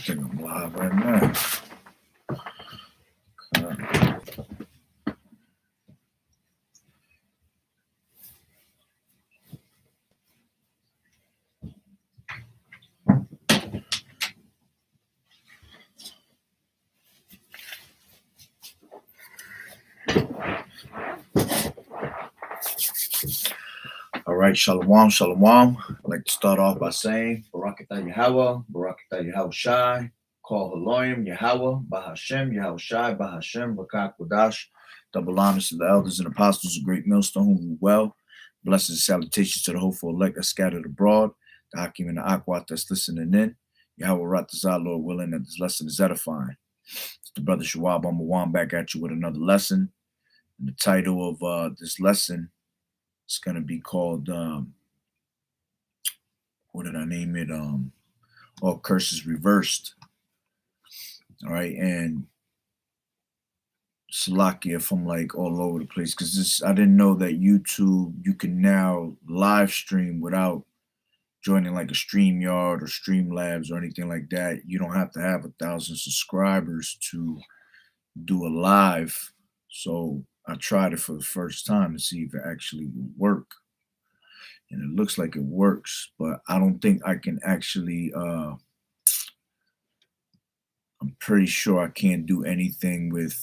think I'm live right now. All right, shalom, shalom. I'd like to start off by saying, Barakatah Yahawah, Barakatah Yahawashi, Call Haloyim, Yahawah, Bahashem, Yahawashi, Bahashem, Bakak Wadash, double honors to the elders and apostles of Great Millstone, whom we well. Blessings and salutations to the hopeful elect that scattered abroad, the Hakim and the Akwat that's listening in. Yahweh Ratazah, Lord willing, that this lesson is edifying. It's the brother Shawab Amawan back at you with another lesson. And the title of this lesson is going to be called, what did I name it? All Curses Reversed. All right. And Salakia, if I'm like all over the place, because I didn't know that YouTube, you can now live stream without joining like a StreamYard or Streamlabs or anything like that. You don't have to have 1,000 subscribers to do a live. So I tried it for the first time to see if it actually would work. And it looks like it works, but I don't think I can actually, I'm pretty sure I can't do anything with,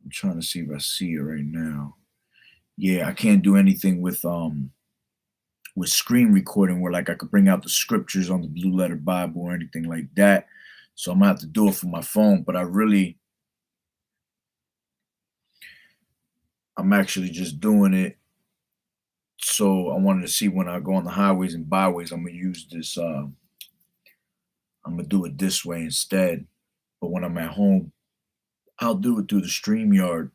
I'm trying to see if I see it right now. Yeah, I can't do anything with screen recording where like I could bring out the scriptures on the Blue Letter Bible or anything like that. So I'm gonna have to do it from my phone, but I'm actually just doing it. So I wanted to see when I go on the highways and byways, I'm gonna use this, I'm gonna do it this way instead. But when I'm at home, I'll do it through the StreamYard.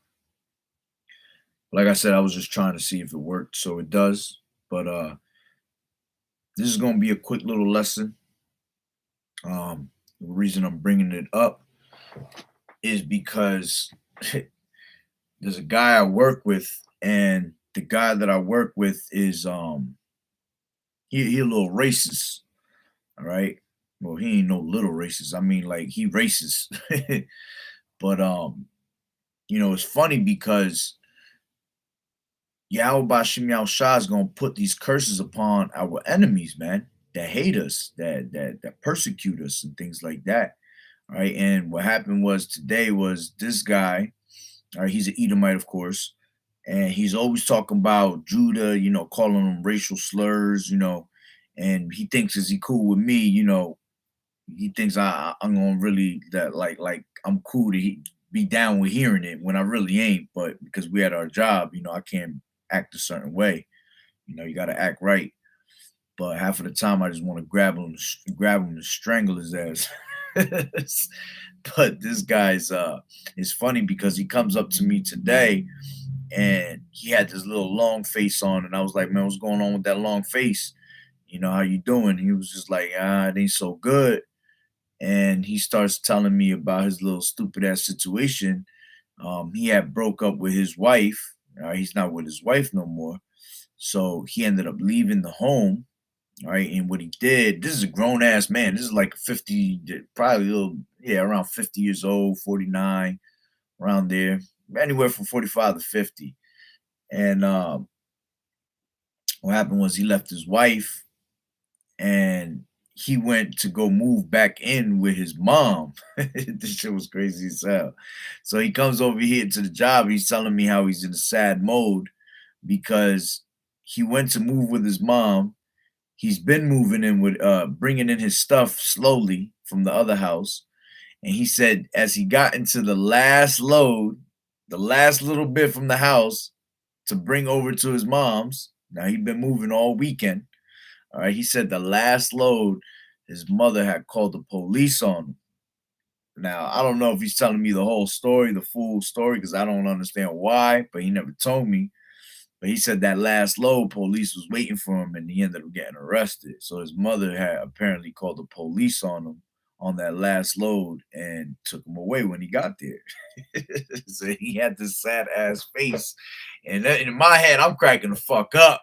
Like I said, I was just trying to see if it worked, so it does. But this is gonna be a quick little lesson. The reason I'm bringing it up is because there's a guy I work with, and the guy that I work with is he a little racist. All right. Well, he ain't no little racist. I mean, like, he racist. But you know, it's funny because Yahweh Bashim Yahushua is gonna put these curses upon our enemies, man, that hate us, that persecute us and things like that. All right. And what happened was today was this guy, all right, he's an Edomite, of course, and he's always talking about Judah, you know, calling them racial slurs, you know, and he thinks is he cool with me, you know, he thinks I'm gonna really that like I'm cool to be down with hearing it when I really ain't, but because we had our job, you know, I can't act a certain way, you know, you got to act right. But half of the time, I just want to grab him and strangle his ass. But this guy's it's funny because he comes up to me today and he had this little long face on, and I was like, man, what's going on with that long face? You know, how you doing? He was just like, it ain't so good. And he starts telling me about his little stupid ass situation. He had broke up with his wife. He's not with his wife no more. So he ended up leaving the home. All right. And what he did, this is a grown ass man. This is like 50, probably a little, yeah, around 50 years old, 49, around there, anywhere from 45 to 50. And what happened was he left his wife and he went to go move back in with his mom. This shit was crazy as hell. So he comes over here to the job. He's telling me how he's in a sad mode because he went to move with his mom. He's been moving in with, bringing in his stuff slowly from the other house. And he said, as he got into the last load, the last little bit from the house to bring over to his mom's, now he'd been moving all weekend. All right, he said the last load, his mother had called the police on him. Now, I don't know if he's telling me the whole story, the full story, because I don't understand why, but he never told me. But he said that last load, police was waiting for him, and he ended up getting arrested. So his mother had apparently called the police on him on that last load and took him away when he got there. So he had this sad ass face. And in my head, I'm cracking the fuck up.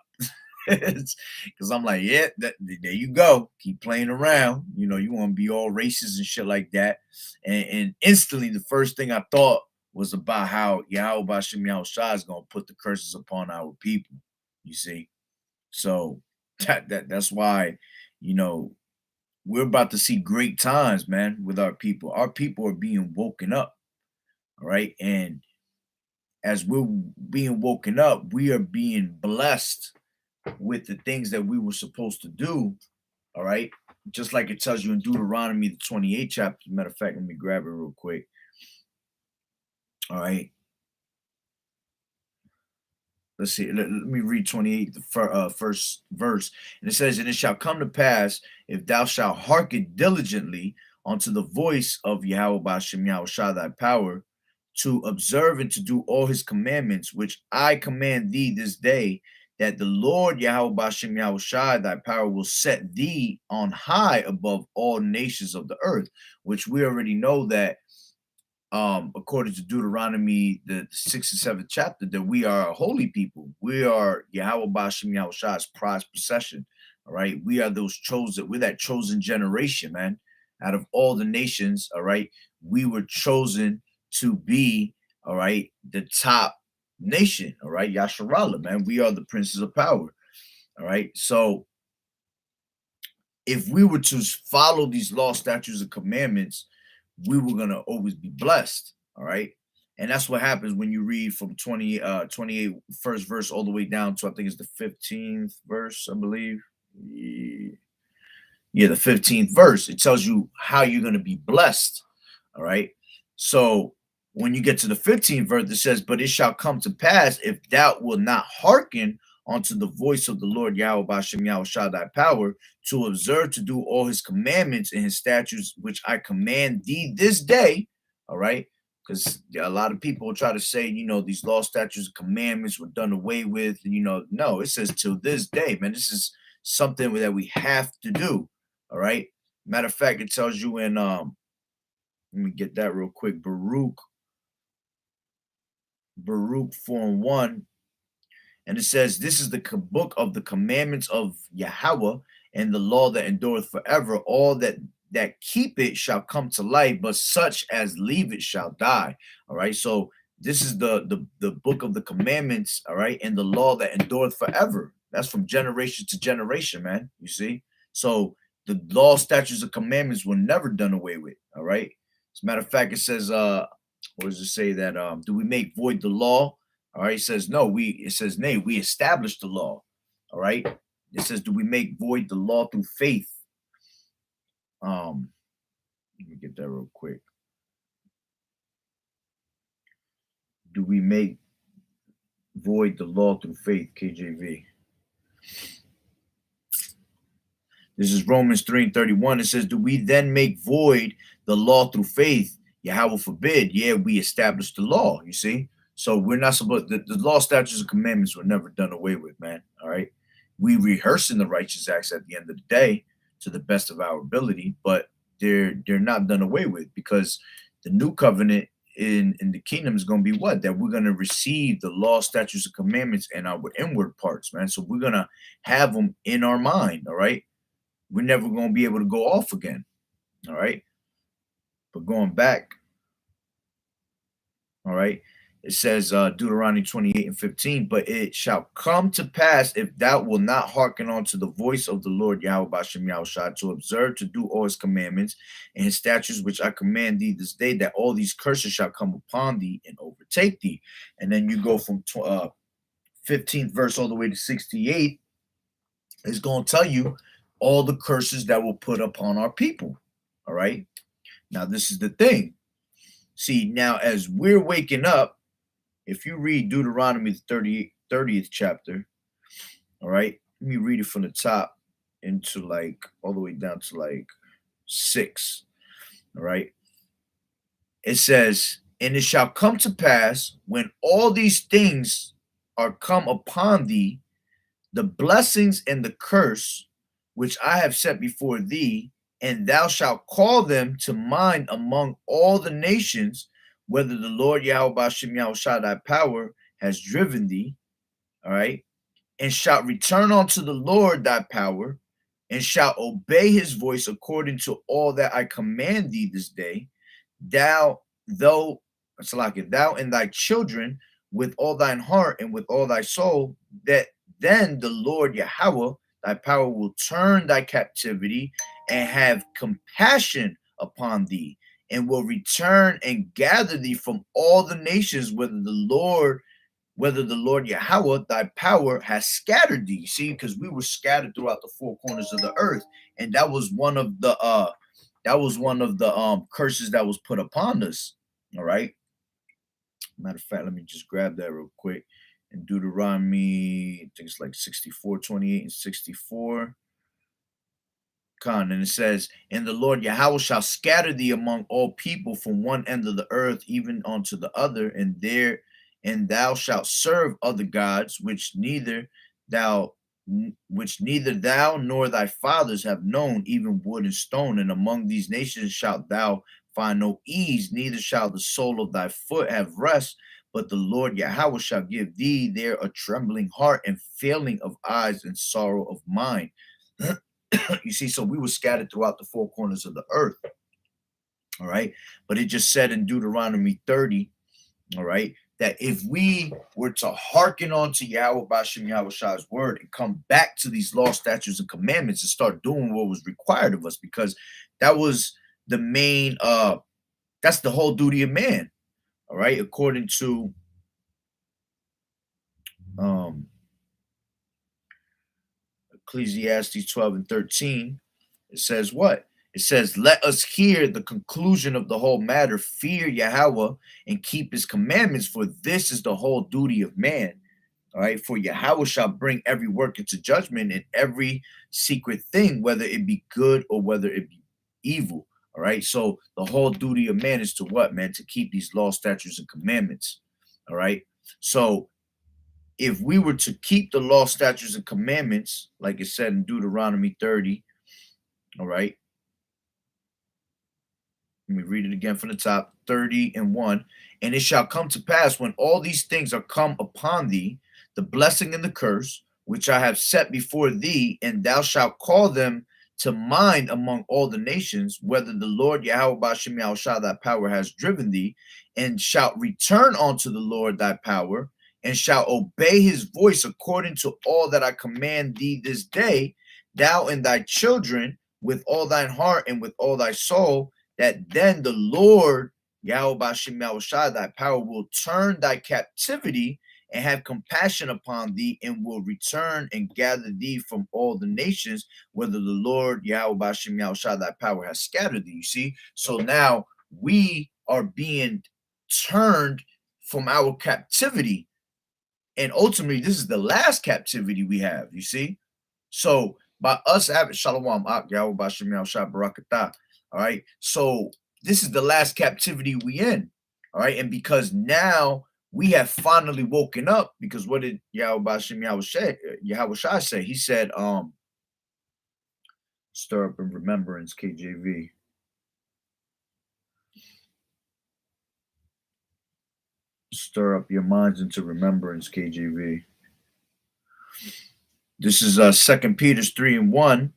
Because I'm like, yeah, there you go. Keep playing around. You know, you want to be all racist and shit like that. And instantly, the first thing I thought was about how Yahweh Bashim Yahushua is going to put the curses upon our people. You see? So that's why, you know, we're about to see great times, man, with our people. Our people are being woken up. All right. And as we're being woken up, we are being blessed with the things that we were supposed to do. All right. Just like it tells you in Deuteronomy, the 28th chapter. Matter of fact, let me grab it real quick. All right. Let's see. Let me read 28, the first verse. And it says, "And it shall come to pass, if thou shalt hearken diligently unto the voice of Yahweh Bashem Yahushua thy power, to observe and to do all his commandments, which I command thee this day, that the Lord Yahweh Bashem Yahushua thy power will set thee on high above all nations of the earth," which we already know that according to Deuteronomy, the 6th and 7th chapter, that we are a holy people. We are Yahweh Bashim Yahushua's prized possession. All right. We are those chosen, we're that chosen generation, man. Out of all the nations, all right, we were chosen to be, all right, the top nation, all right, Yasharallah, man. We are the princes of power. All right. So if we were to follow these law, statutes, and commandments, we were going to always be blessed. All right. And that's what happens when you read from 28 first verse all the way down to, I think it's the 15th verse, I believe. Yeah, the 15th verse. It tells you how you're going to be blessed. All right. So when you get to the 15th verse, it says, "But it shall come to pass, if thou wilt not hearken unto the voice of the Lord Yahweh Bashem Yahushua thy power, to observe to do all his commandments and his statutes, which I command thee this day." All right. Because a lot of people try to say, you know, these law, statutes, and commandments were done away with. And, you know, no, it says till this day, man. This is something that we have to do. All right. Matter of fact, it tells you in let me get that real quick. Baruch 4:1. And it says, "This is the book of the commandments of Yahweh, and the law that endureth forever. All that keep it shall come to life, but such as leave it shall die." All right. So this is the book of the commandments, all right, and the law that endureth forever. That's from generation to generation, man. You see? So the law, statutes, and commandments were never done away with. All right. As a matter of fact, it says, what does it say that do we make void the law? All right, it says no, it says nay, we establish the law. All right. It says, do we make void the law through faith? Let me get that real quick. Do we make void the law through faith, KJV? This is Romans 3:31. It says, "Do we then make void the law through faith? Yahweh forbid. Yeah, we establish the law." You see? So we're not supposed, the law, statutes, and commandments were never done away with, man. All right. We rehearse in the righteous acts at the end of the day to the best of our ability, but they're not done away with, because the new covenant in the kingdom is going to be what? That we're going to receive the law, statutes, and commandments in our inward parts, man. So we're going to have them in our mind. All right. We're never going to be able to go off again. All right. But going back, all right, it says Deuteronomy 28:15, "But it shall come to pass, if thou wilt not hearken unto the voice of the Lord Yahweh Bashem Yahushua, to observe to do all his commandments and his statutes, which I command thee this day, that all these curses shall come upon thee and overtake thee." And then you go from 15th verse all the way to 68. It's going to tell you all the curses that will put upon our people. All right. Now, this is the thing. See, now as we're waking up, if you read Deuteronomy the 30th chapter, all right, let me read it from the top into like all the way down to like 6. All right. It says, "And it shall come to pass, when all these things are come upon thee, the blessings and the curse which I have set before thee, and thou shalt call them to mind among all the nations, whether the Lord Yahweh Bashem Yahushua thy power has driven thee." All right. and shalt return unto the Lord thy power, and shalt obey his voice according to all that I command thee this day, thou though it's like it, thou and thy children with all thine heart and with all thy soul, that then the Lord Yahweh thy power will turn thy captivity and have compassion upon thee, and will return and gather thee from all the nations, whether the Lord Yahweh, thy power, has scattered thee. See, because we were scattered throughout the four corners of the earth, and that was one of the curses that was put upon us. All right. Matter of fact, let me just grab that real quick. In Deuteronomy, I think it's like 64, 28, and 64. And it says, and the Lord Yahweh shall scatter thee among all people from one end of the earth even unto the other, and thou shalt serve other gods thou which neither thou nor thy fathers have known, even wood and stone. And among these nations shalt thou find no ease, neither shall the sole of thy foot have rest. But the Lord Yahweh shall give thee there a trembling heart and failing of eyes and sorrow of mind. You see, so we were scattered throughout the four corners of the earth. All right. But it just said in Deuteronomy 30, all right, that if we were to hearken on to Yahweh Bashem Yahweh Shah's word and come back to these laws, statutes, and commandments and start doing what was required of us, because that was the main that's the whole duty of man. All right, according to Ecclesiastes 12 and 13, it says what? It says, let us hear the conclusion of the whole matter. Fear Yahweh and keep his commandments, for this is the whole duty of man. All right. For Yahweh shall bring every work into judgment and every secret thing, whether it be good or whether it be evil. All right. So the whole duty of man is to what, man? To keep these laws, statutes, and commandments. All right. So if we were to keep the law, statutes, and commandments, like it said in Deuteronomy 30, all right, let me read it again from the top, 30 and 1. And it shall come to pass when all these things are come upon thee, the blessing and the curse, which I have set before thee, and thou shalt call them to mind among all the nations, whether the Lord Yahweh Bashem Yahushua thy power has driven thee, and shalt return unto the Lord thy power, and shalt obey his voice according to all that I command thee this day, thou and thy children with all thine heart and with all thy soul, that then the Lord Yahweh Bashem Yahushua thy power will turn thy captivity and have compassion upon thee, and will return and gather thee from all the nations, whether the Lord Yahweh Bashem Yahushua thy power has scattered thee. You see, so now we are being turned from our captivity, and ultimately this is the last captivity we have. You see, so by us having Shalom Ak Yahweh Bashem Yahushua Barakatah. All right, so this is the last captivity we in. All right, and because now we have finally woken up, because what did Yahweh Bashem Yahweh Shai say? He said, stir up in remembrance, KJV. Stir up your minds into remembrance, KJV. This is 2 Peter 3 and 1.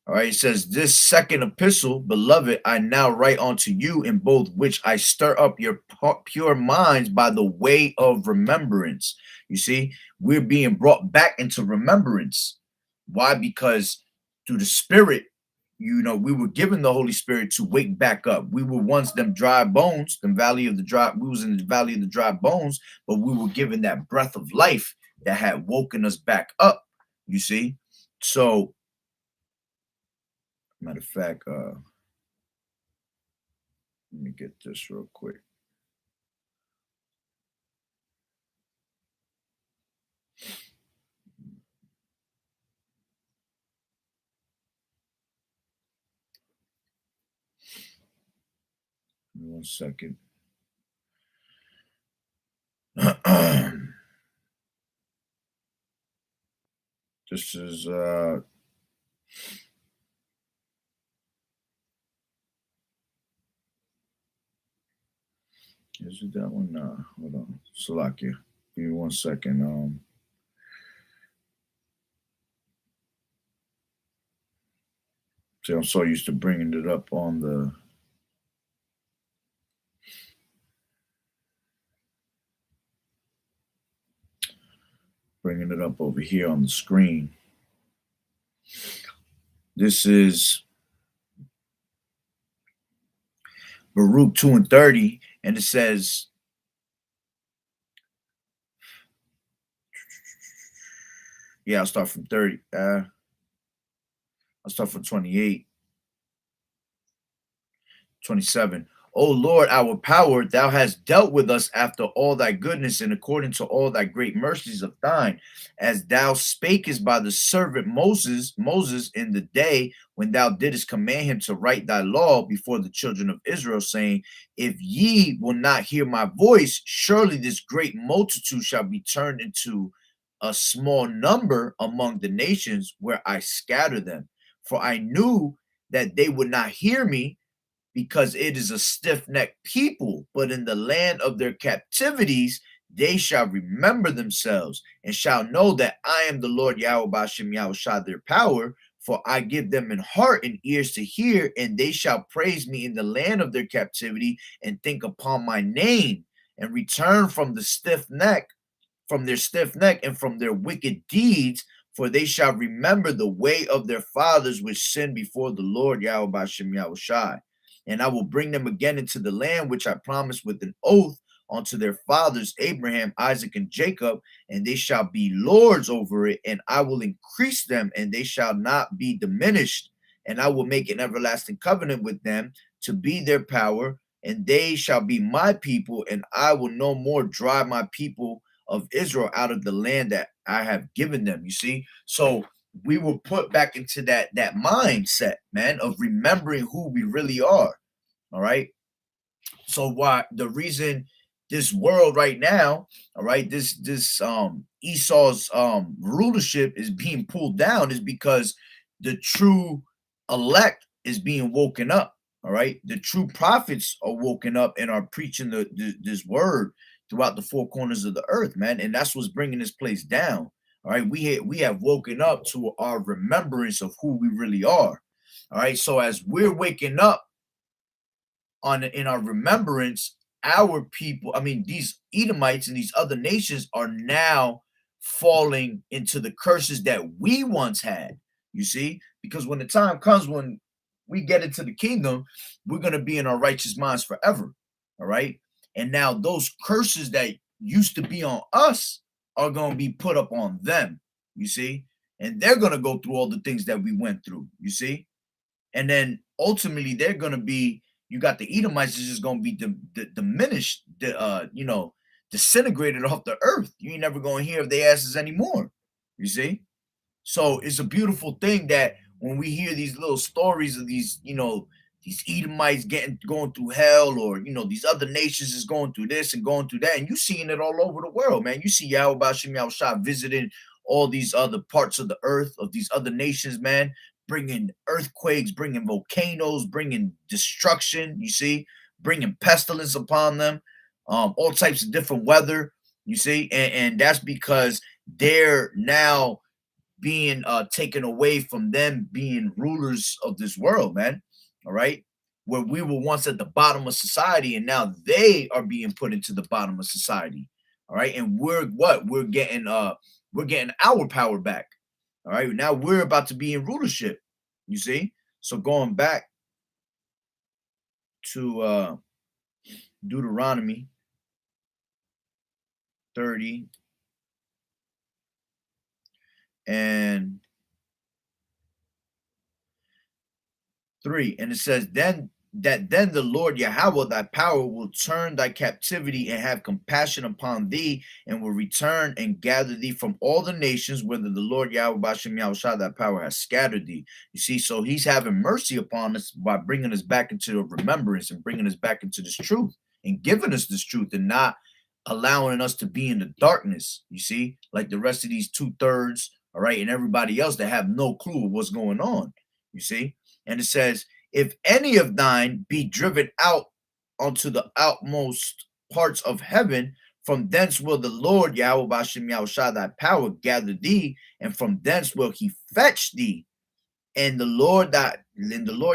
All right, it says, this second epistle, beloved, I now write unto you, in both which I stir up your pure minds by the way of remembrance. You see, we're being brought back into remembrance. Why? Because through the Spirit, you know, we were given the Holy Spirit to wake back up. We were once them dry bones, we was in the valley of the dry bones, but we were given that breath of life that had woken us back up, you see. So, matter of fact, let me get this real quick. Give me 1 second. This is is it that one? Nah, hold on. Salakia. Give me 1 second. See, I'm so used to bringing it up on the bringing it up over here on the screen. This is Baruch 2:30, and it says, yeah, I'll start from 30. I'll start from 28. 27. O Lord, our power, thou hast dealt with us after all thy goodness and according to all thy great mercies of thine, as thou spakest by the servant Moses in the day when thou didst command him to write thy law before the children of Israel, saying, if ye will not hear my voice, surely this great multitude shall be turned into a small number among the nations where I scatter them. For I knew that they would not hear me, because it is a stiff-necked people, but in the land of their captivities they shall remember themselves and shall know that I am the Lord Yahweh Bashem Yahushua their power, for I give them an heart and ears to hear, and they shall praise me in the land of their captivity and think upon my name and return from the stiff neck, from their stiff neck and from their wicked deeds, for they shall remember the way of their fathers which sinned before the Lord Yahweh Bashem Yahushua. And I will bring them again into the land which I promised with an oath unto their fathers Abraham, Isaac, and Jacob, and they shall be lords over it, and I will increase them, and they shall not be diminished. And I will make an everlasting covenant with them to be their power, and they shall be my people, and I will no more drive my people of Israel out of the land that I have given them. You see? So we were put back into that mindset, man, of remembering who we really are. All right. So why the reason this world right now, all right, this Esau's rulership is being pulled down is because the true elect is being woken up. All right, the true prophets are woken up and are preaching this word throughout the four corners of the earth, man, and that's what's bringing this place down. All right, we have woken up to our remembrance of who we really are. All right, so as we're waking up in our remembrance, our people, I mean, these Edomites and these other nations are now falling into the curses that we once had. You see, because when the time comes when we get into the kingdom, we're going to be in our righteous minds forever. All right. And now those curses that used to be on us are going to be put up on them. You see, and they're going to go through all the things that we went through. You see, and then ultimately they're going to be, you got the Edomites is just going to be diminished, disintegrated off the earth. You ain't never going to hear of their asses anymore. You see? So it's a beautiful thing that when we hear these little stories of these, these Edomites going through hell, or these other nations is going through this and going through that, and you seeing it all over the world, man. You see Yahweh Bashem Yahushua visiting all these other parts of the earth, of these other nations, man, bringing earthquakes, bringing volcanoes, bringing destruction, you see, bringing pestilence upon them, all types of different weather, you see, and that's because they're now being taken away from them being rulers of this world, man. All right, where we were once at the bottom of society, and now they are being put into the bottom of society. All right, and we're getting our power back. All right, now we're about to be in rulership. You see, so going back to Deuteronomy 30 and 3, and it says, then the Lord Yahweh thy power will turn thy captivity and have compassion upon thee, and will return and gather thee from all the nations, whether the Lord Yahweh Bashem Yahushua thy power has scattered thee. You see, so he's having mercy upon us by bringing us back into remembrance and bringing us back into this truth and giving us this truth, and not allowing us to be in the darkness, you see, like the rest of these 2/3, all right, and everybody else that have no clue of what's going on, you see. And it says, if any of thine be driven out unto the outmost parts of heaven, from thence will the Lord Yahweh Bashem Yahushua thy power gather thee, and from thence will he fetch thee, And the Lord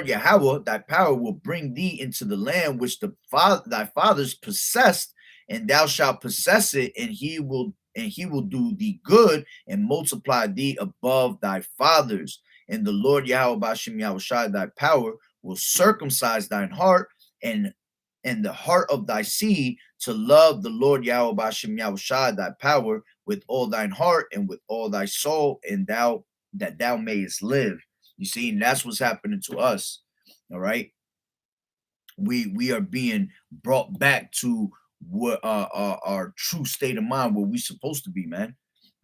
Yahweh, thy power will bring thee into the land which thy fathers possessed, and thou shalt possess it, and he will do thee good and multiply thee above thy fathers. And the Lord Yahweh Bashem Yahushai, thy power, will circumcise thine heart and the heart of thy seed to love the Lord Yahweh Bashem Yahushai, thy power, with all thine heart and with all thy soul, and thou mayest live. You see, and that's what's happening to us. All right, we are being brought back to what our true state of mind, where we're supposed to be, man.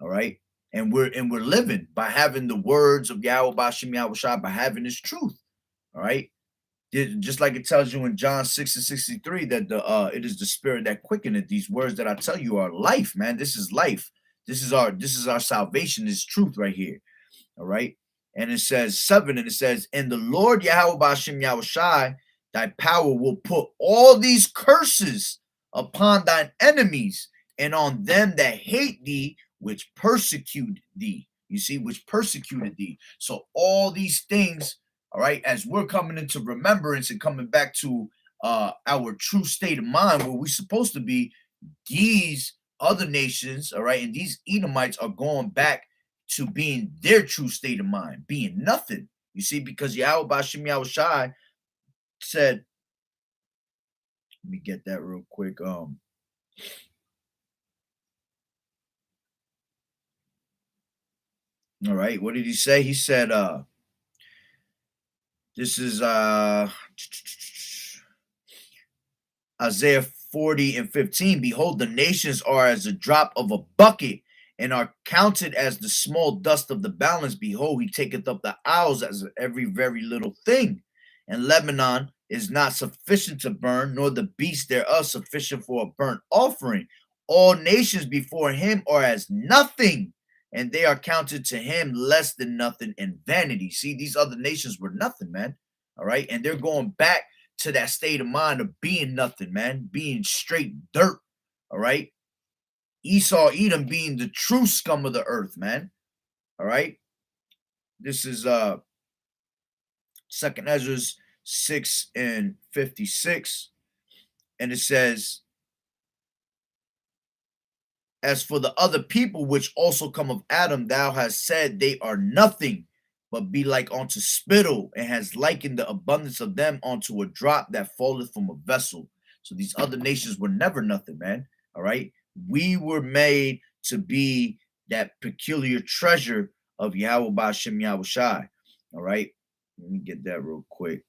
All right, and we're living by having the words of Yahweh Bashim Yahweh by having His truth. All right, just like it tells you in John 6:63 that it is the spirit that quickeneth. These words that I tell you are life, man. This is life. This is our salvation. This truth right here. All right. And it says 7, and it says, and the Lord Yahweh Bashem Yahushai, thy power will put all these curses upon thine enemies and on them that hate thee, which persecute thee. You see, which persecuted thee. So all these things, all right, as we're coming into remembrance and coming back to our true state of mind where we're supposed to be, these other nations, all right, and these Edomites are going back to being their true state of mind, being nothing. You see, because Yahweh Bashim Yahushai said, let me get that real quick. All right, what did he say? He said, this is Isaiah 40:15. Behold, the nations are as a drop of a bucket, and are counted as the small dust of the balance. Behold, he taketh up the isles as every very little thing. And Lebanon is not sufficient to burn, nor the beasts thereof sufficient for a burnt offering. All nations before him are as nothing, and they are counted to him less than nothing and vanity. See, these other nations were nothing, man. All right, and they're going back to that state of mind of being nothing, man, being straight dirt. All right. Esau, Edom being the true scum of the earth, man. All right. This is Second Ezra 6:56. And it says, as for the other people which also come of Adam, thou hast said they are nothing, but be like unto spittle, and has likened the abundance of them unto a drop that falleth from a vessel. So these other nations were never nothing, man. All right. We were made to be that peculiar treasure of Yahweh Bashem Yahushai. All right. Let me get that real quick.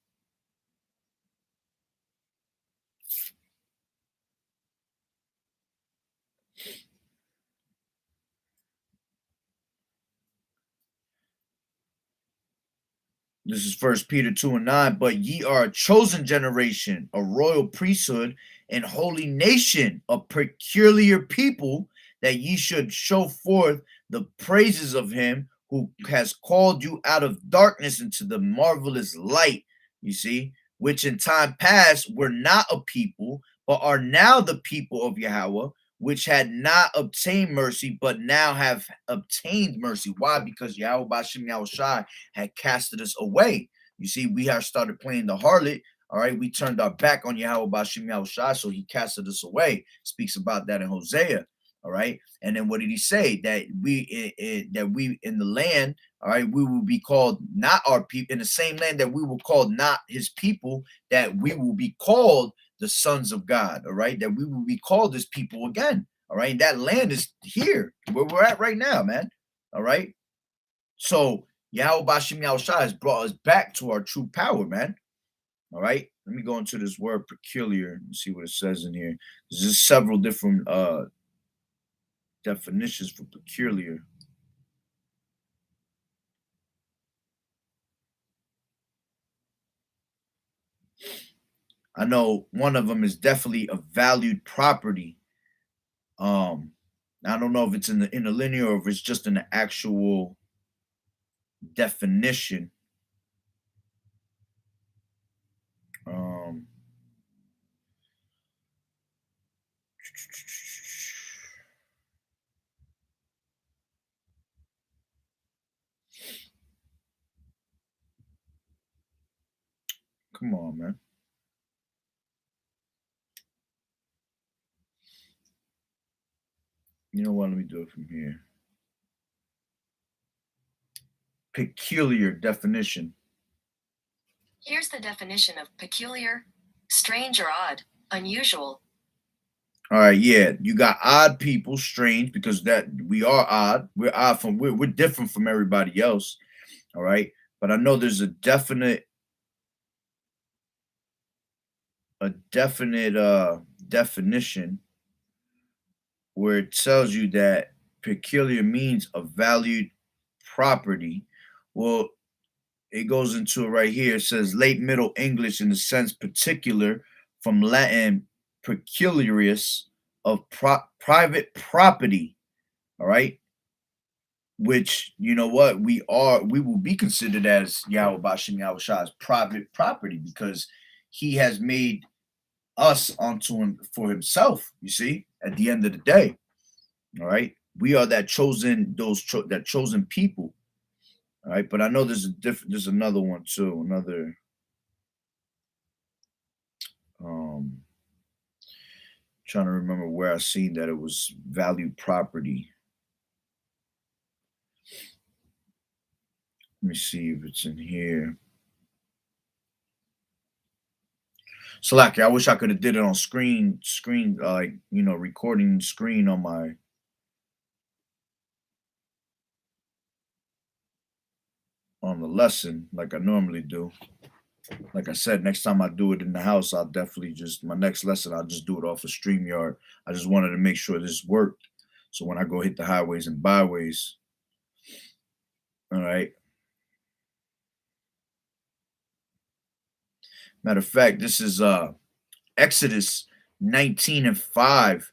This is First Peter 2:9. But ye are a chosen generation, a royal priesthood, and holy nation, a peculiar people, that ye should show forth the praises of him who has called you out of darkness into the marvelous light. You see, which in time past were not a people, but are now the people of Yahweh, which had not obtained mercy, but now have obtained mercy. Why? Because Yahweh Bashem Yahushai had casted us away. You see, we have started playing the harlot. All right, we turned our back on Yahweh Bashim Yahushai, so he casted us away. Speaks about that in Hosea. All right, and then what did he say? That we in the land, all right, we will be called not our people, in the same land that we were called not his people, that we will be called the sons of God. All right, that we will be called as people again. All right, and that land is here where we're at right now, man. All right, so Yahweh Bashim Yahushua has brought us back to our true power, man. All right. Let me go into this word peculiar and see what it says in here. There's several different definitions for peculiar. I know one of them is definitely a valued property. I don't know if it's in the interlinear or if it's just in the actual definition. Um, Come on, man. You know what? Let me do it from here. Peculiar definition. Here's the definition of peculiar: strange or odd, unusual. All right, yeah, you got odd people, strange, because that we are odd. We're odd from we're different from everybody else. All right, but I know there's a definite definition where it tells you that peculiar means a valued property. Well, it goes into it right here. It says late Middle English in the sense particular, from Latin peculiaris, of private property. All right, which you know what we will be considered as Yahweh Bashim Yahweh Shah's private property because he has made us onto him for himself. You see, at the end of the day, all right, we are that chosen that chosen people. All right, but I know there's another one too, another um trying to remember where I seen that it was valued property. Let me see if it's in here. So like I wish I could have did it on screen like recording screen on my on the lesson like I normally do. Like I said, next time I do it in the house, I'll definitely just my next lesson I'll just do it off of StreamYard. I just wanted to make sure this worked. So when I go hit the highways and byways, all right. Matter of fact, this is Exodus 19:5.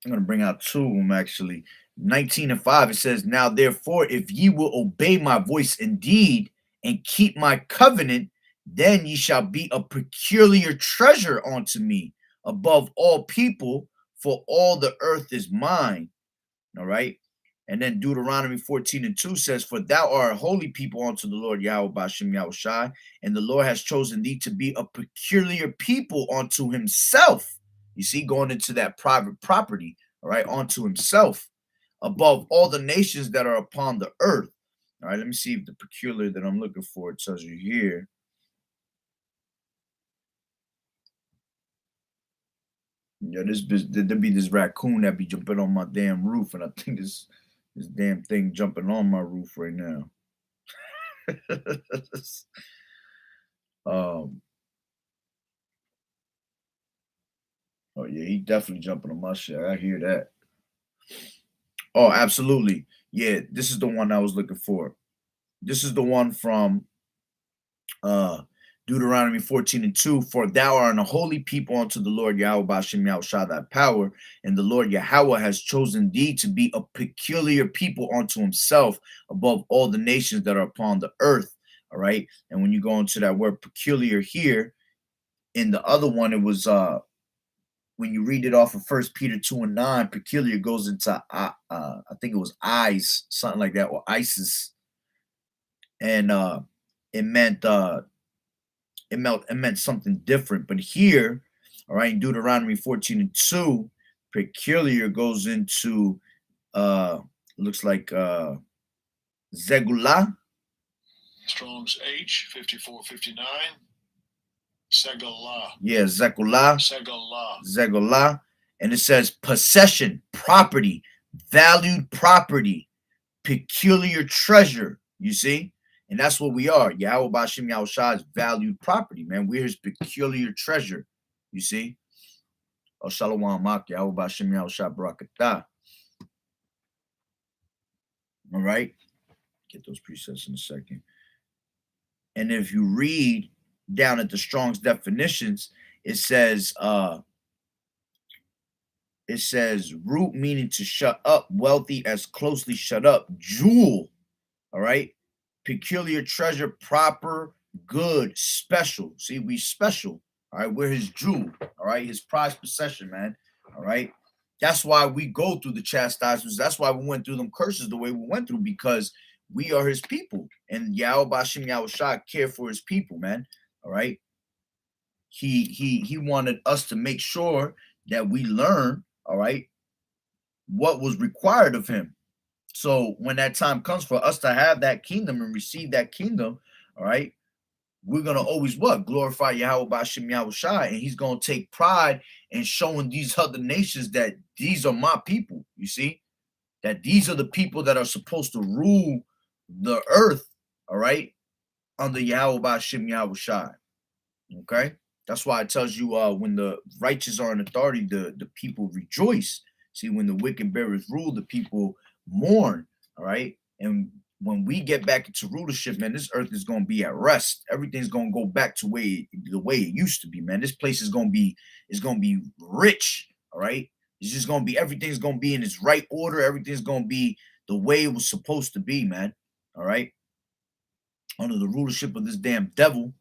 I'm gonna bring out two of them actually. 19:5. It says, "Now therefore, if ye will obey my voice indeed and keep my covenant, then ye shall be a peculiar treasure unto me above all people, for all the earth is mine." All right. And then Deuteronomy 14:2 says, "For thou art a holy people unto the Lord Yahweh Bashem Yahweh Shai, and the Lord has chosen thee to be a peculiar people unto himself." You see, going into that private property, all right, unto himself, above all the nations that are upon the earth. All right, let me see if the peculiar that I'm looking for it tells you here. Yeah, there be this raccoon that be jumping on my damn roof, and I think this damn thing jumping on my roof right now. um, oh yeah, he definitely jumping on my shit. I hear that. Oh, absolutely. Yeah, this is the one I was looking for. This is the one from uh Deuteronomy 14:2. "For thou art a holy people unto the Lord Yahweh Bashem Yahweh Shah thy power, and the Lord Yahweh has chosen thee to be a peculiar people unto himself above all the nations that are upon the earth." All right. And when you go into that word peculiar here, in the other one, it was when you read it off of First Peter 2:9, peculiar goes into I think it was eyes, something like that, or Isis, and it meant it meant something different. But here, all right, in Deuteronomy 14:2, peculiar goes into uh looks like Zegula. Strong's H 5459. Segala. Yeah, Zegula. Segala. Zegula. And it says possession, property, valued property, peculiar treasure. You see? And that's what we are. Yahweh Bashim Yahweh Shah is valued property, man. We're his peculiar treasure. You see? Oh, Shalom Mak, Yahweh Bashim Yahweh Shah Barakatah. All right? Get those presets in a second. And if you read down at the Strong's definitions, it says root meaning to shut up, wealthy as closely shut up, jewel, all right, peculiar treasure, proper, good, special. See, we special, all right, we're his jewel, all right, his prized possession, man, all right. That's why we go through the chastisements. That's why we went through them curses the way we went through, because we are his people. And Yahweh Bashim Yahushua cared for his people, man. All right. He wanted us to make sure that we learn, all right, what was required of him. So when that time comes for us to have that kingdom and receive that kingdom, all right, we're gonna always what? Glorify Yahweh Bashim Yahushua, and he's gonna take pride in showing these other nations that these are my people. You see, that these are the people that are supposed to rule the earth, all right, under Yahweh Bashim Yahushua. Okay, that's why it tells you when the righteous are in authority, the people rejoice. See, when the wicked bearers rule, the people mourn. All right, and when we get back into rulership, man, this earth is gonna be at rest. Everything's gonna go back to the way it used to be, man. This place is gonna be rich. All right, it's just gonna be everything's gonna be in its right order. Everything's gonna be the way it was supposed to be, man. All right, under the rulership of this damn devil.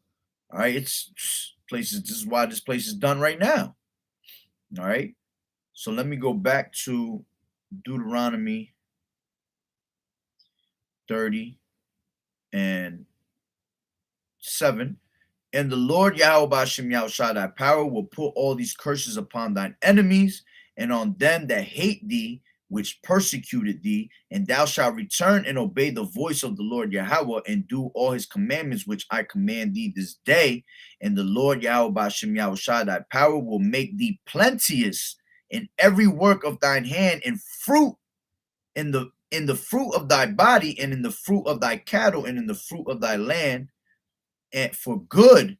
All right, it's places. This is why this place is done right now. All right, so let me go back to Deuteronomy 30 and 7. And the Lord Yahweh Bashim Yahushua, thy power will put all these curses upon thine enemies and on them that hate thee, which persecuted thee, and thou shalt return and obey the voice of the Lord Yahweh and do all his commandments which I command thee this day. And the Lord Yahweh Bashim Yahushua, thy power will make thee plenteous in every work of thine hand, and fruit in the fruit of thy body, and in the fruit of thy cattle, and in the fruit of thy land, and for good.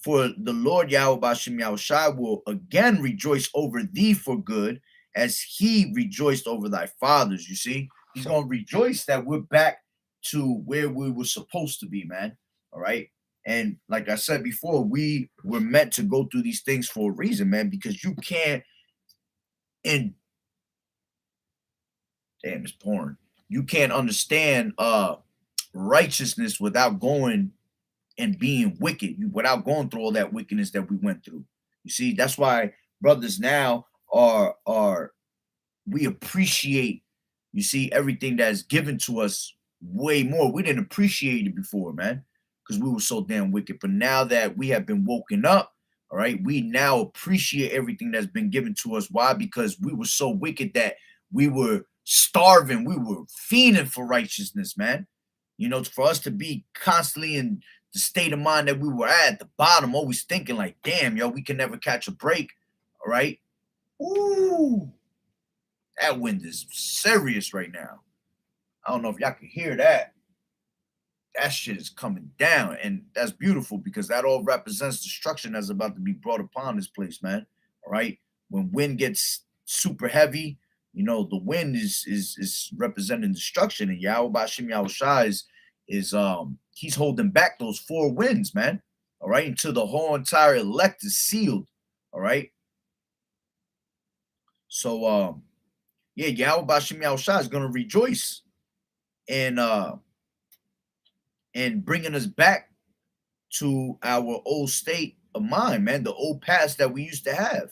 For the Lord Yahweh Bashim Yahushua will again rejoice over thee for good, as he rejoiced over thy fathers. You see, he's going to rejoice that we're back to where we were supposed to be, man. All right. And like I said before, we were meant to go through these things for a reason, man, because you can't, and damn, it's pouring. You can't understand righteousness without going and being wicked, without going through all that wickedness that we went through. You see, that's why brothers now are we appreciate, you see, everything that's given to us way more. We didn't appreciate it before, man, because we were so damn wicked. But now that we have been woken up, all right, we now appreciate everything that's been given to us. Why? Because we were so wicked that we were starving, we were fiending for righteousness, man. You know, for us to be constantly in the state of mind that we were at the bottom, always thinking like, damn, yo, we can never catch a break. All right. Ooh, that wind is serious right now. I don't know if y'all can hear that. That shit is coming down. And that's beautiful because that all represents destruction that's about to be brought upon this place, man. All right. When wind gets super heavy, you know, the wind is representing destruction. And Yahweh Bashim Yahushua is he's holding back those four winds, man. All right, until the whole entire elect is sealed. All right. So yeah, Yahweh Bashim Yahushua is gonna rejoice and bringing us back to our old state of mind, man, the old past that we used to have.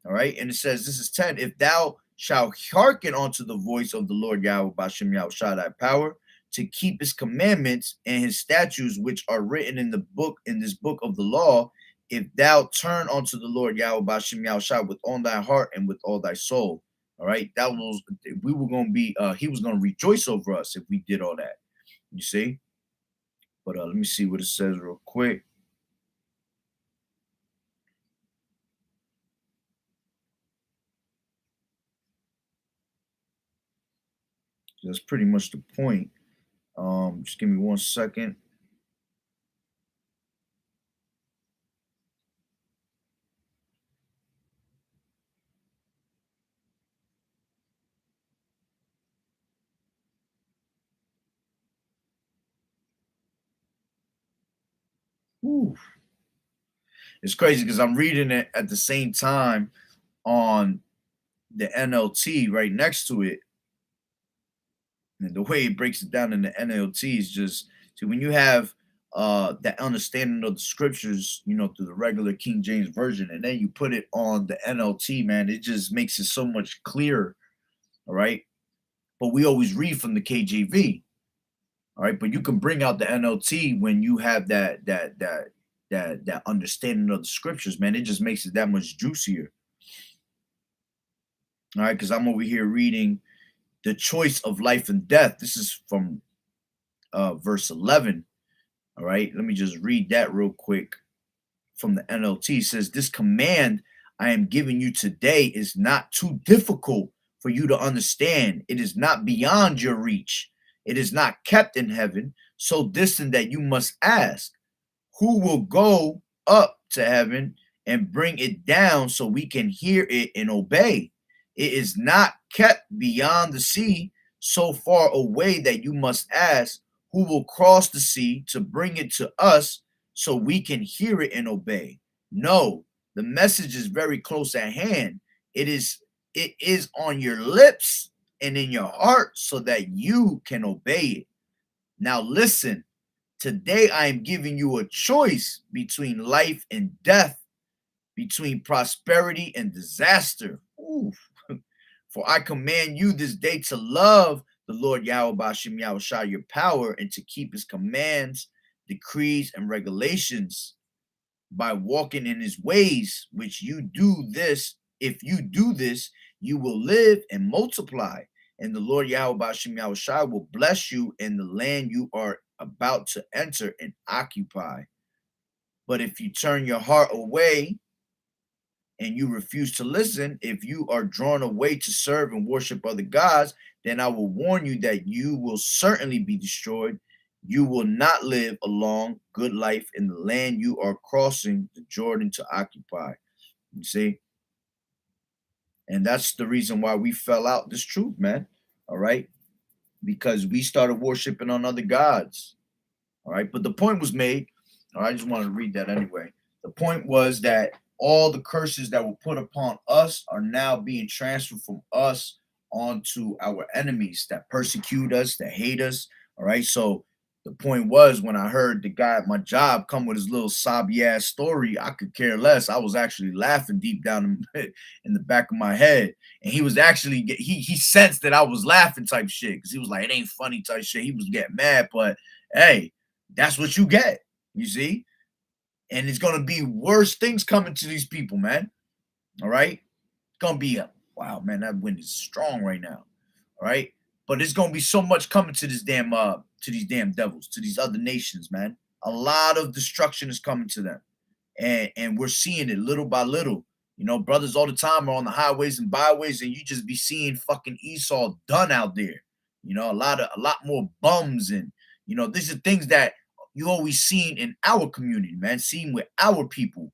All right, and it says, this is 10. If thou shalt hearken unto the voice of the Lord Yahweh Bashim Yahushua, thy power, to keep his commandments and his statutes, which are written in this book of the law, if thou turn unto the Lord Yahweh Bashim Yahushua with all thy heart and with all thy soul. All right, that was, we were going to be, he was going to rejoice over us if we did all that. You see? But let me see what it says real quick. That's pretty much the point. Just give me 1 second. Ooh. It's crazy because I'm reading it at the same time on the NLT right next to it. And the way it breaks it down in the NLT is just, see, when you have that understanding of the scriptures, you know, through the regular King James version, and then you put it on the NLT, man, it just makes it so much clearer. All right. But we always read from the KJV. All right, but you can bring out the NLT when you have that understanding of the scriptures, man. It just makes it that much juicier. All right, because I'm over here reading the choice of life and death. This is from verse 11. All right, let me just read that real quick from the NLT. It says, "This command I am giving you today is not too difficult for you to understand. It is not beyond your reach. It is not kept in heaven, so distant that you must ask, who will go up to heaven and bring it down so we can hear it and obey? It is not kept beyond the sea, so far away that you must ask, who will cross the sea to bring it to us so we can hear it and obey? No, the message is very close at hand. It is on your lips and in your heart so that you can obey it. Now listen, today I am giving you a choice between life and death, between prosperity and disaster. Ooh. For I command you this day to love the Lord Yahweh Bashim Yahushua, your power, and to keep his commands, decrees, and regulations by walking in his ways, which you do this. If you do this, you will live and multiply. And the Lord Yahweh Bashim Yahushua will bless you in the land you are about to enter and occupy. But if you turn your heart away and you refuse to listen, if you are drawn away to serve and worship other gods, then I will warn you that you will certainly be destroyed. You will not live a long, good life in the land you are crossing the Jordan to occupy. You see? And that's the reason why we fell out this truth, man. All right? Because we started worshiping on other gods. All right? But the point was made. All right, I just wanted to read that anyway. The point was that all the curses that were put upon us are now being transferred from us onto our enemies that persecute us, that hate us. All right. So the point was, when I heard the guy at my job come with his little sobby ass story, I could care less. I was actually laughing deep down in the back of my head. And he was actually, he sensed that I was laughing type shit, because he was like, it ain't funny type shit. He was getting mad, but hey, that's what you get. You see? And it's going to be worse things coming to these people, man. All right? It's going to be wow, man, that wind is strong right now. All right? But it's going to be so much coming to this damn to these damn devils, to these other nations, man. A lot of destruction is coming to them. And we're seeing it little by little. You know, brothers all the time are on the highways and byways, and you just be seeing fucking Esau done out there. You know, a lot more bums, and you know, these are things that you always seen in our community, man, seen with our people,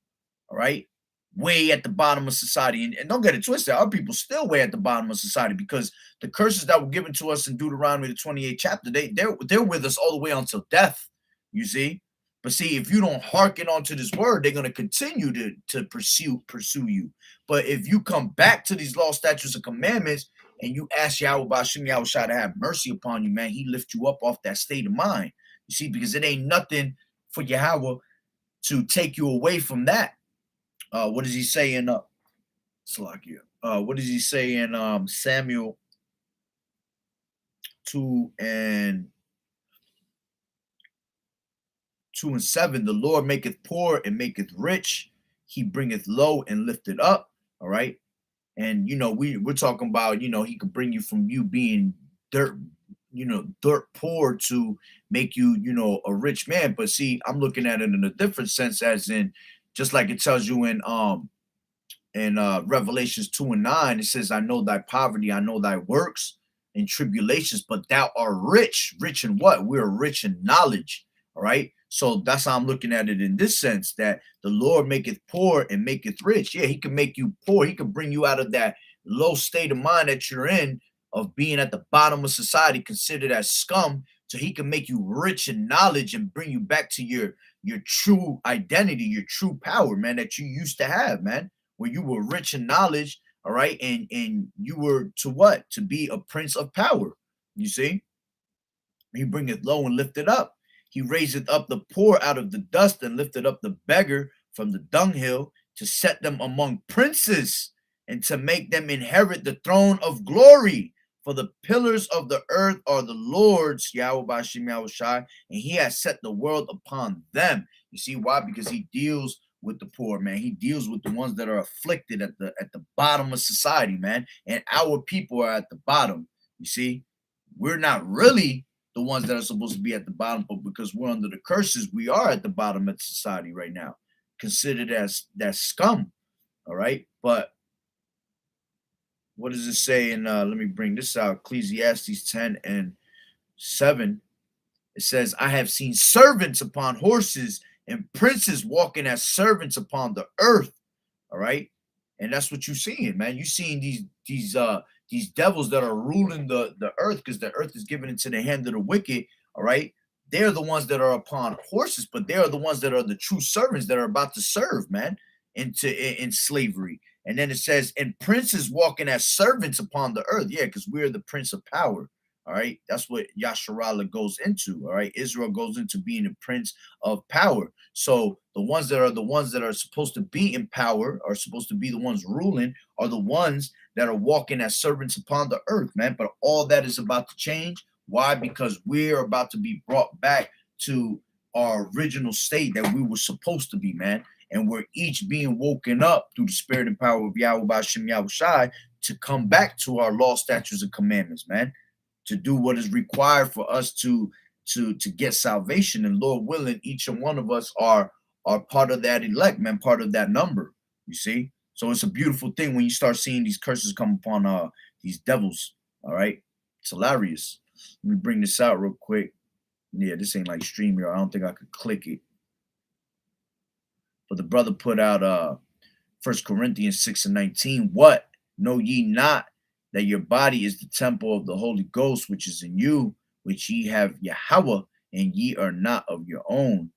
all right, way at the bottom of society. And don't get it twisted, our people still way at the bottom of society, because the curses that were given to us in Deuteronomy the 28th chapter, they're with us all the way until death, you see. But see, if you don't hearken onto this word, they're going to continue to pursue you. But if you come back to these law, statutes, and commandments, and you ask Yahweh Bashim Yahushua to have mercy upon you, man, he lift you up off that state of mind. You see, because it ain't nothing for Yahweh to take you away from that. What does he say in Salakia? What does he say in Samuel 2 and 7? The Lord maketh poor and maketh rich. He bringeth low and lifteth up. All right. And, you know, we're talking about, you know, he could bring you from you being dirt poor to make you, you know, a rich man. But see, I'm looking at it in a different sense, as in, just like it tells you in Revelations 2 and 9, it says, I know thy poverty, I know thy works and tribulations, but thou art rich. Rich in what? We're rich in knowledge. All right. So that's how I'm looking at it in this sense, that the Lord maketh poor and maketh rich. Yeah, he can make you poor. He can bring you out of that low state of mind that you're in, of being at the bottom of society, considered as scum, so he can make you rich in knowledge and bring you back to your true identity, your true power, man, that you used to have, man, where you were rich in knowledge, all right, and you were to what? To be a prince of power. You see? He bringeth low and lifteth up. He raiseth up the poor out of the dust and lifted up the beggar from the dunghill, to set them among princes and to make them inherit the throne of glory. For the pillars of the earth are the Lord's, Yahweh Bashim Yahushai, and he has set the world upon them. You see why? Because he deals with the poor, man. He deals with the ones that are afflicted at the bottom of society, man. And our people are at the bottom. You see, we're not really the ones that are supposed to be at the bottom, but because we're under the curses, we are at the bottom of society right now, considered as that scum. All right, but what does it say in let me bring this out, Ecclesiastes 10:7. It says, I have seen servants upon horses and princes walking as servants upon the earth. All right, and that's what you're seeing, man. You're seeing these devils that are ruling the earth, because the earth is given into the hand of the wicked. All right, they're the ones that are upon horses, but they are the ones that are the true servants that are about to serve, man, in slavery. And then it says, and princes walking as servants upon the earth. Yeah, because we're the prince of power. All right, that's what Yasharallah goes into. All right, Israel goes into being a prince of power. So the ones that are supposed to be in power, are supposed to be the ones ruling, are the ones that are walking as servants upon the earth, man. But all that is about to change. Why? Because we're about to be brought back to our original state that we were supposed to be, man. And we're each being woken up through the spirit and power of Yahweh Bashim Yahushai to come back to our law, statutes, and commandments, man, to do what is required for us to get salvation. And Lord willing, each and one of us are part of that elect, man, part of that number. You see? So it's a beautiful thing when you start seeing these curses come upon these devils. All right. It's hilarious. Let me bring this out real quick. Yeah, this ain't like StreamYard. I don't think I could click it. But the brother put out 1 Corinthians 6:19. What? Know ye not that your body is the temple of the Holy Ghost, which is in you, which ye have Yahweh, and ye are not of your own?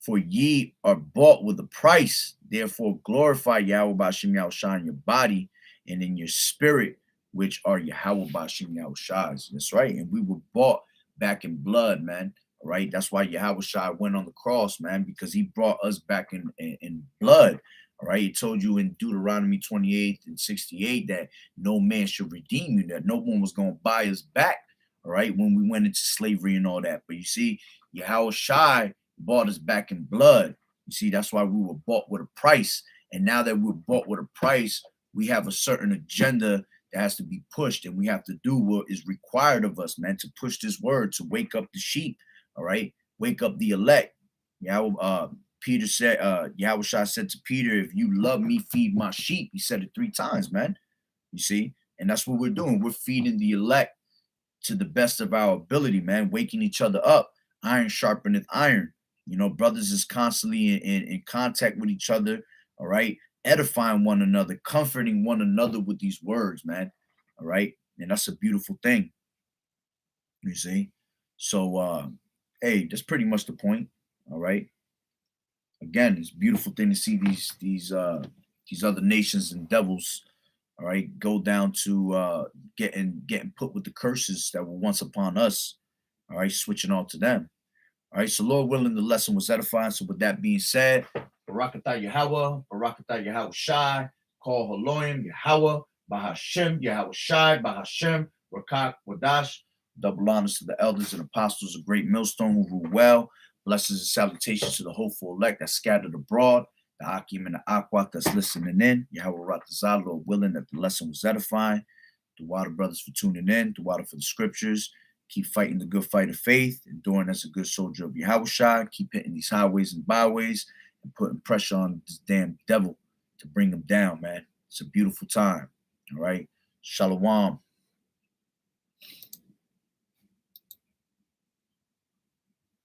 For ye are bought with a price. Therefore glorify Yahweh Bashim Yahushai in your body and in your spirit, which are Yahweh Bashim Yahushai's. That's right. And we were bought back in blood, man. All right. That's why Yahushai went on the cross, man, because he brought us back in blood. All right. He told you in Deuteronomy 28:68 that no man should redeem you, that no one was going to buy us back. All right. When we went into slavery and all that. But you see, Yahushai bought us back in blood. You see, that's why we were bought with a price. And now that we're bought with a price, we have a certain agenda that has to be pushed, and we have to do what is required of us, man, to push this word, to wake up the sheep. All right, wake up the elect. Peter said, Yahushua said to Peter, if you love me, feed my sheep. He said it 3 times, man. You see, and that's what we're doing. We're feeding the elect to the best of our ability, man, waking each other up. Iron sharpeneth iron. You know, brothers is constantly in contact with each other. All right, edifying one another, comforting one another with these words, man. All right, and that's a beautiful thing. You see, so hey, that's pretty much the point. All right. Again, it's a beautiful thing to see these other nations and devils, all right, go down to getting put with the curses that were once upon us. All right, switching on to them. All right, so Lord willing, the lesson was edifying. So with that being said, Barakatah Yahweh, Barakatah Yahweh Shai, call Haloim Yahweh, Bahashem Yahweh Shai, Bahashem, Rakak Wadash. Double honors to the elders and apostles of Great Millstone who rule well. Blessings and salutations to the hopeful elect that's scattered abroad, the Akim and the Akwat that's listening in. Yahweh Ratazah, Lord willing, that the lesson was edifying. The Water brothers for tuning in, the Water for the scriptures. Keep fighting the good fight of faith, enduring as a good soldier of Yahushua. Keep hitting these highways and byways and putting pressure on this damn devil to bring him down, man. It's a beautiful time. All right. Shalom.